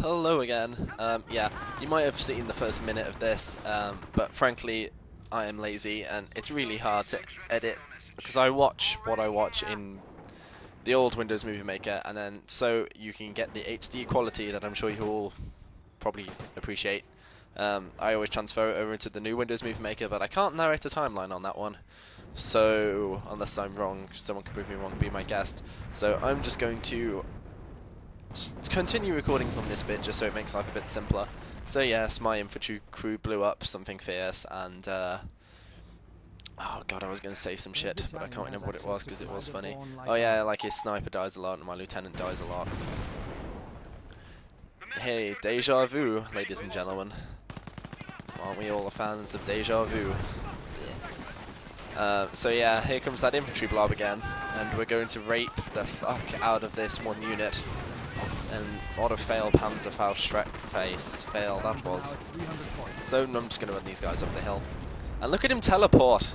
Hello again. Yeah, you might have seen the first minute of this, but frankly, I am lazy and it's really hard to edit because I watch what I watch in the old Windows Movie Maker, and then so you can get the HD quality that I'm sure you all probably appreciate. I always transfer it over into the new Windows Movie Maker, but I can't narrate a timeline on that one. So, unless I'm wrong, someone can prove me wrong, be my guest. So I'm just going to continue recording from this bit just so it makes life a bit simpler. So yes, my infantry crew blew up something fierce, and oh god, I was going to say some shit, but I can't remember what it was because it was funny. Oh yeah, like his sniper dies a lot and my lieutenant dies a lot. Hey, deja vu, ladies and gentlemen. Aren't we all fans of deja vu? So yeah, here comes that infantry blob again, and we're going to rape the fuck out of this one unit. And what a fail Panzer foul Shrek face. Fail that was. So I'm just going to run these guys up the hill. And look at him teleport.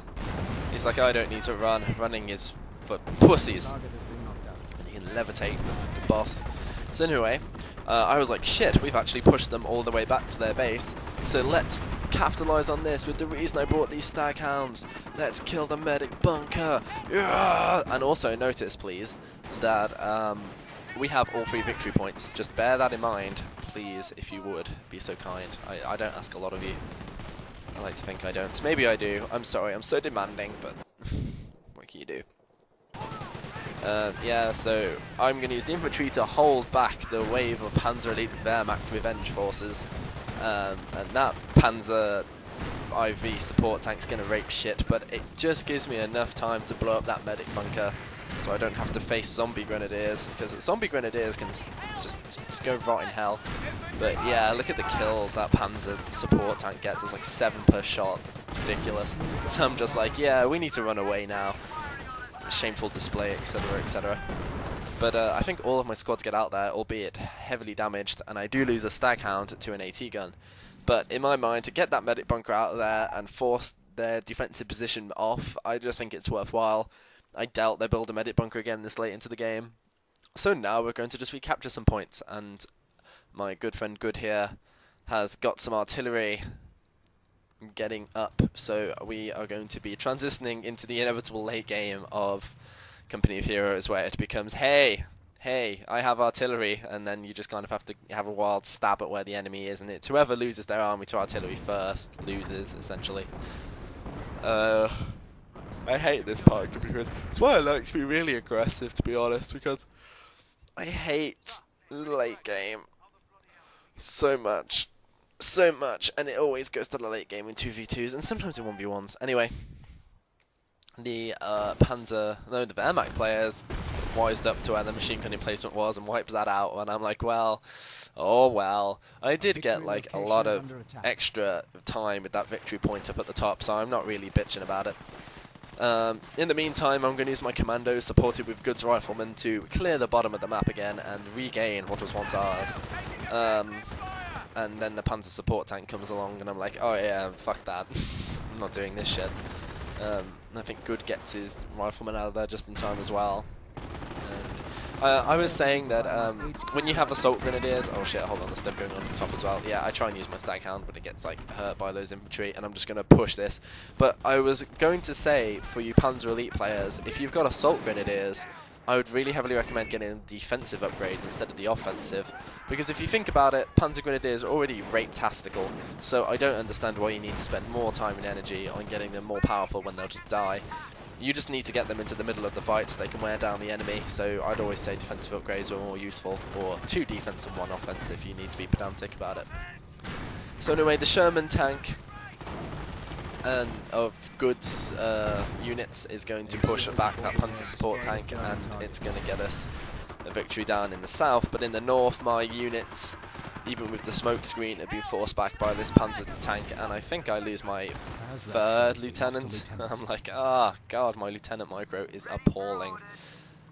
He's like, I don't need to run. Running is for pussies. And he can levitate like a boss. So anyway, I was like, shit, we've actually pushed them all the way back to their base. So let's capitalise on this with the reason I brought these stag hounds. Let's kill the medic bunker. Yeah! And also notice, please, that we have all 3 victory points. Just bear that in mind, please, if you would be so kind. I don't ask a lot of you. I like to think I don't. Maybe I do. I'm sorry, I'm so demanding, but what can you do? Yeah, so I'm going to use the infantry to hold back the wave of Panzer Elite Wehrmacht revenge forces. And that Panzer IV support tank's going to rape shit, but it just gives me enough time to blow up that medic bunker. So I don't have to face zombie grenadiers, because zombie grenadiers can just go rot in hell. But yeah, look at the kills that Panzer support tank gets. It's like 7 per shot. It's ridiculous. So I'm just like, yeah, we need to run away now. Shameful display, etc, etc. But I think all of my squads get out there, albeit heavily damaged, and I do lose a stag hound to an AT gun. But in my mind, to get that medic bunker out of there and force their defensive position off, I just think it's worthwhile. I doubt they'll build a medic bunker again this late into the game. So now we're going to just recapture some points, and my good friend Good here has got some artillery getting up. So we are going to be transitioning into the inevitable late game of Company of Heroes, where it becomes, hey, I have artillery, and then you just kind of have to have a wild stab at where the enemy is, and it's whoever loses their army to artillery first loses, essentially. I hate this part because it's why I like to be really aggressive, to be honest, because I hate late game so much, and it always goes to the late game in 2v2s and sometimes in 1v1s. Anyway, the the Wehrmacht players wised up to where the machine gun emplacement was and wipes that out, and I'm like, well, oh well. I did get like a lot of extra time with that victory point up at the top, so I'm not really bitching about it. In the meantime, I'm going to use my commandos supported with Goods Riflemen to clear the bottom of the map again and regain what was once ours. And then the Panzer support tank comes along and I'm like, oh yeah, fuck that. I'm not doing this shit. I think Good gets his rifleman out of there just in time as well. I was saying that when you have assault grenadiers, oh shit, hold on, there's stuff going on top as well. Yeah, I try and use my stag hound, but it gets like hurt by those infantry, and I'm just going to push this. But I was going to say, for you Panzer Elite players, if you've got assault grenadiers, I would really heavily recommend getting defensive upgrades instead of the offensive. Because if you think about it, Panzer Grenadiers are already rape-tastical, so I don't understand why you need to spend more time and energy on getting them more powerful when they'll just die. You just need to get them into the middle of the fight so they can wear down the enemy, so I'd always say defensive upgrades are more useful, or 2 defense and 1 offense if you need to be pedantic about it. So anyway, the Sherman tank and of Goods units is going to push back that Panzer support tank, and it's going to get us a victory down in the south, but in the north my units, even with the smoke screen, have been forced back by this Panzer tank, and I think I lose my 3rd lieutenant. I'm like, ah, god, my lieutenant micro is appalling.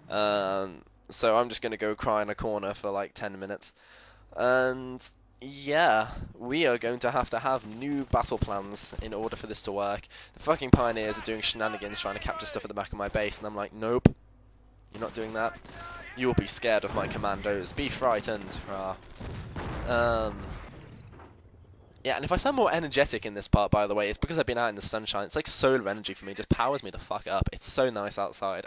So I'm just going to go cry in a corner for like 10 minutes. And yeah, we are going to have new battle plans in order for this to work. The fucking Pioneers are doing shenanigans trying to capture stuff at the back of my base, and I'm like, nope, you're not doing that. You will be scared of my commandos. Be frightened. Yeah, and if I sound more energetic in this part, by the way, it's because I've been out in the sunshine. It's like solar energy for me. It just powers me the fuck up. It's so nice outside.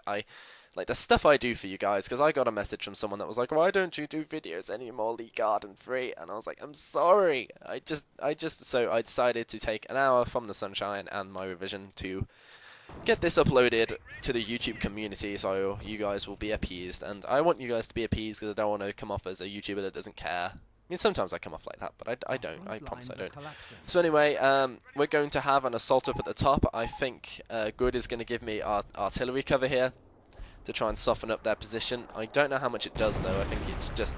Like the stuff I do for you guys, because I got a message from someone that was like, why don't you do videos anymore, Lee Garden free? And I was like, I'm sorry. So I decided to take an hour from the sunshine and my revision to get this uploaded to the YouTube community, so you guys will be appeased. And I want you guys to be appeased because I don't want to come off as a YouTuber that doesn't care. I mean, sometimes I come off like that, but I don't. I promise I don't. So anyway, we're going to have an assault up at the top. I think Good is going to give me artillery cover here to try and soften up their position. I don't know how much it does, though. I think it's just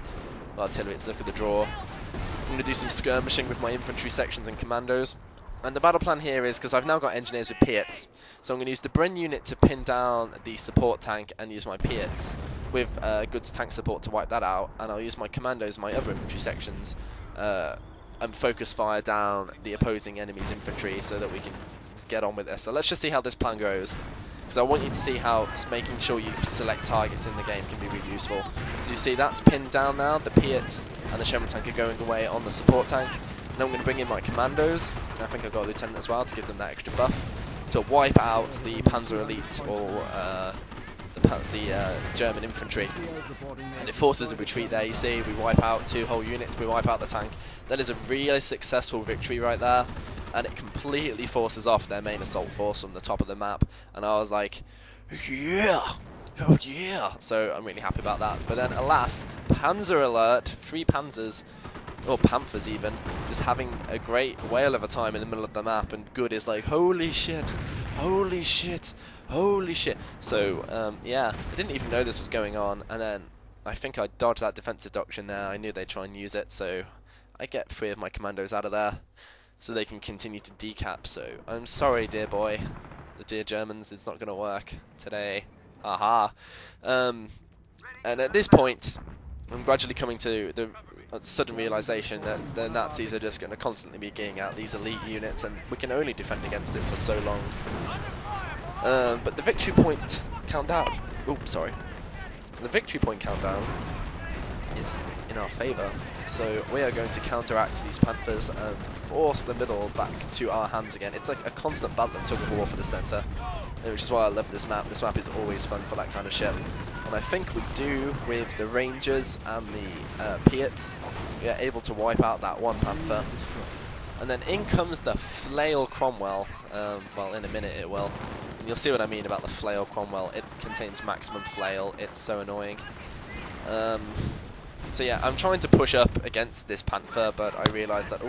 artillery. Let's look at the draw. I'm going to do some skirmishing with my infantry sections and commandos. And the battle plan here is, because I've now got engineers with Piats, so I'm going to use the Bren unit to pin down the support tank and use my Piats with Good's tank support to wipe that out, and I'll use my commandos, my other infantry sections, and focus fire down the opposing enemy's infantry so that we can get on with this. So let's just see how this plan goes, because I want you to see how making sure you select targets in the game can be really useful. So you see that's pinned down now, the Piats and the Sherman tank are going away on the support tank. Then I'm going to bring in my commandos, I think I've got a lieutenant as well to give them that extra buff, to wipe out the Panzer Elite or the German infantry. And it forces a retreat there, you see, we wipe out 2 whole units, we wipe out the tank. That is a really successful victory right there, and it completely forces off their main assault force from the top of the map. And I was like, yeah! Oh yeah! So I'm really happy about that. But then alas, Panzer alert, 3 Panzers, or Panthers even, just having a great whale of a time in the middle of the map, and Good is like, holy shit, holy shit, holy shit. So yeah, I didn't even know this was going on, and then I think I dodged that defensive doctrine there. I knew they'd try and use it, so I get 3 of my commandos out of there so they can continue to decap. So I'm sorry, dear boy, the dear Germans, it's not going to work today. Haha. And at this point, I'm gradually coming to the sudden realization that the Nazis are just going to constantly be getting out these elite units, and we can only defend against it for so long. But the victory point countdown, the victory point countdown is in our favour, so we are going to counteract these Panthers and force the middle back to our hands again. It's like a constant battle and tug of war for the centre, which is why I love this map. This map is always fun for that kind of shit. And I think we do with the Rangers and the Piats, we are able to wipe out that 1 Panther. And then in comes the Flail Cromwell. Well, in a minute it will. And you'll see what I mean about the Flail Cromwell. It contains maximum flail. It's so annoying. So yeah, I'm trying to push up against this Panther, but I realised that,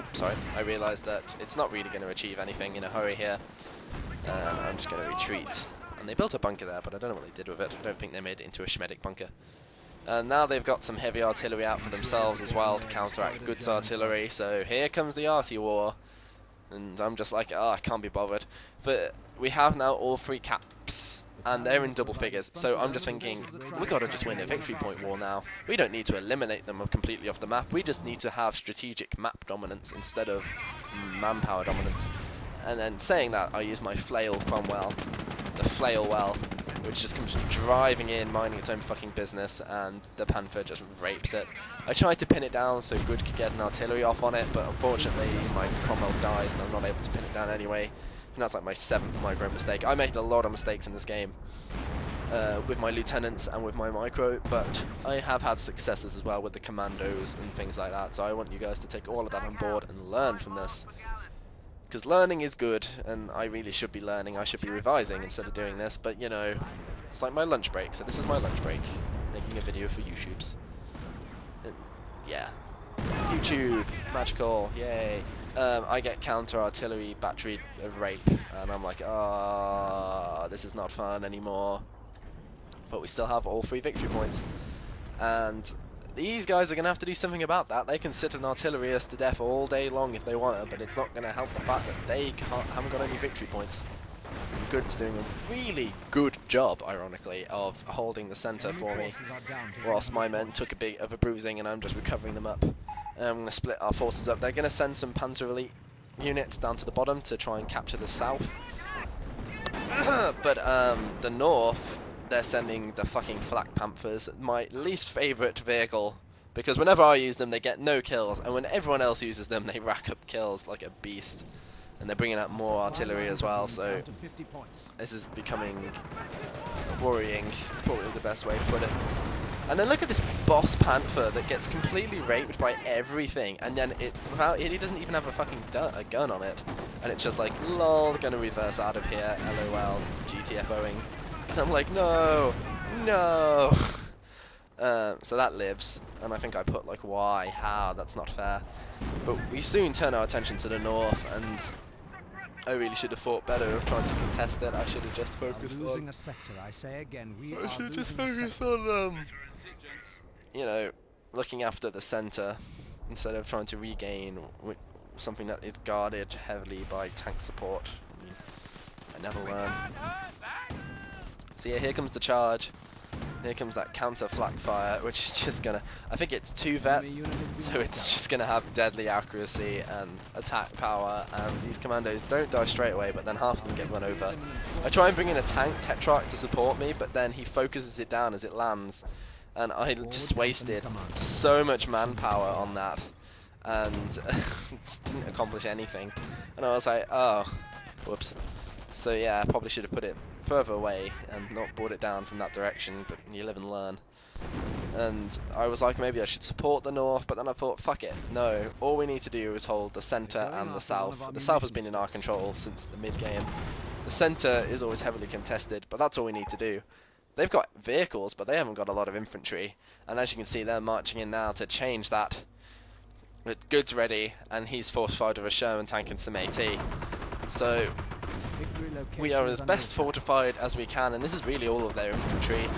I realised that it's not really going to achieve anything in a hurry here. I'm just going to retreat. And they built a bunker there, but I don't know what they did with it. I don't think they made it into a Schmedic bunker. And now they've got some heavy artillery out for themselves as well to counteract Good's artillery. So here comes the arty war. And I'm just like, I can't be bothered. But we have now all 3 caps, and they're in double figures. So I'm just thinking, we got to just win a victory point war now. We don't need to eliminate them completely off the map. We just need to have strategic map dominance instead of manpower dominance. And then saying that, I use my Flail Cromwell, the Flail Well, which just comes driving in, minding its own fucking business, and the Panther just rapes it. I tried to pin it down so Good could get an artillery off on it, but unfortunately my Cromwell dies and I'm not able to pin it down anyway. And that's like my 7th micro mistake. I made a lot of mistakes in this game with my lieutenants and with my micro, but I have had successes as well with the commandos and things like that, so I want you guys to take all of that on board and learn from this. Because learning is good, and I really should be learning. I should be revising instead of doing this, but you know, it's like my lunch break, so this is my lunch break, making a video for YouTubes. And yeah. YouTube, magical, yay. I get counter-artillery battery of rape, and I'm like, this is not fun anymore. But we still have all 3 victory points. And these guys are going to have to do something about that. They can sit and artillery us to death all day long if they want to, but it's not going to help the fact that they haven't got any victory points. And Good's doing a really good job, ironically, of holding the centre for me, whilst my men took a bit of a bruising and I'm just recovering them up. I'm going to split our forces up. They're going to send some Panzer Elite units down to the bottom to try and capture the south. But the north, they're sending the fucking Flak Panthers, my least favourite vehicle Because whenever I use them, they get no kills, and when everyone else uses them, they rack up kills like a beast. And they're bringing out more artillery as well, so this is becoming worrying. It's probably the best way to put it. And then look at this boss Panther that gets completely raped by everything, and then he doesn't even have a fucking gun on it, and it's just like, lol, gonna reverse out of here, lol, GTFOing. And I'm like, no, no. So that lives, and I think I put like, why, how, that's not fair. But we soon turn our attention to the north, and I really should have thought better of trying to contest it. I should have just focused on... I should have just focused on, you know, looking after the center, instead of trying to regain something that is guarded heavily by tank support. I never learn. So yeah, here comes the charge. Here comes that counter flak fire, which is just gonna... I think it's 2 vet, so it's just gonna have deadly accuracy and attack power, and these commandos don't die straight away, but then half of them get run over. I try and bring in a tank Tetrarch to support me, but then he focuses it down as it lands, and I just wasted so much manpower on that, and just didn't accomplish anything. And I was like, oh, whoops. So yeah, I probably should have put it further away and not brought it down from that direction, but you live and learn. And I was like, maybe I should support the north, but then I thought, fuck it, no, all we need to do is hold the centre and the south. The south has been in our control since the mid-game. The centre is always heavily contested, but that's all we need to do. They've got vehicles, but they haven't got a lot of infantry, and as you can see, they're marching in now to change that. But Good's ready, and he's fortified with a Sherman tank and some AT. So we are as best fortified as we can, and this is really all of their infantry,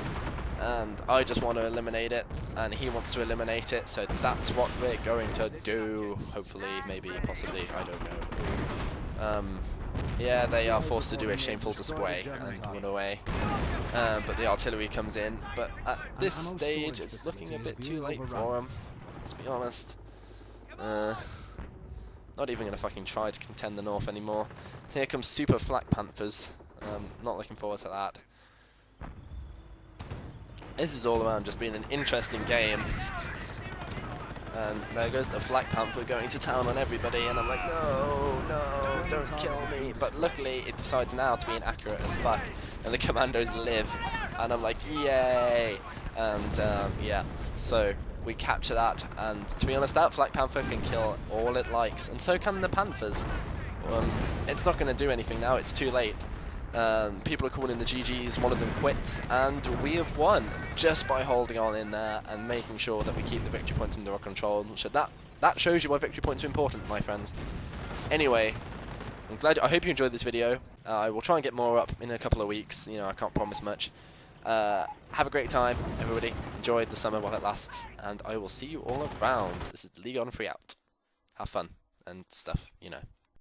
and I just want to eliminate it, and he wants to eliminate it, so that's what we're going to do. Hopefully, maybe, possibly, I don't know. Yeah, they are forced to do a shameful display and run away, but the artillery comes in, but at this stage it's looking a bit too late for them, let's be honest. Not even going to fucking try to contend the north anymore. Here comes Super Flak Panthers. Not looking forward to that. This is all around just being an interesting game. And there goes the Flak Panther going to town on everybody, and I'm like, no, no, don't kill me. But luckily it decides now to be inaccurate as fuck, and the commandos live. And I'm like, yay! And yeah, so we capture that, and to be honest, that Flak Panther can kill all it likes, and so can the Panthers. It's not going to do anything now, it's too late. People are calling the GGs, one of them quits, and we have won just by holding on in there and making sure that we keep the victory points under our control. So that shows you why victory points are important, my friends. Anyway, I hope you enjoyed this video. I will try and get more up in a couple of weeks, you know, I can't promise much. Have a great time, everybody. Enjoy the summer while it lasts, and I will see you all around. This is League on Free out. Have fun and stuff, you know.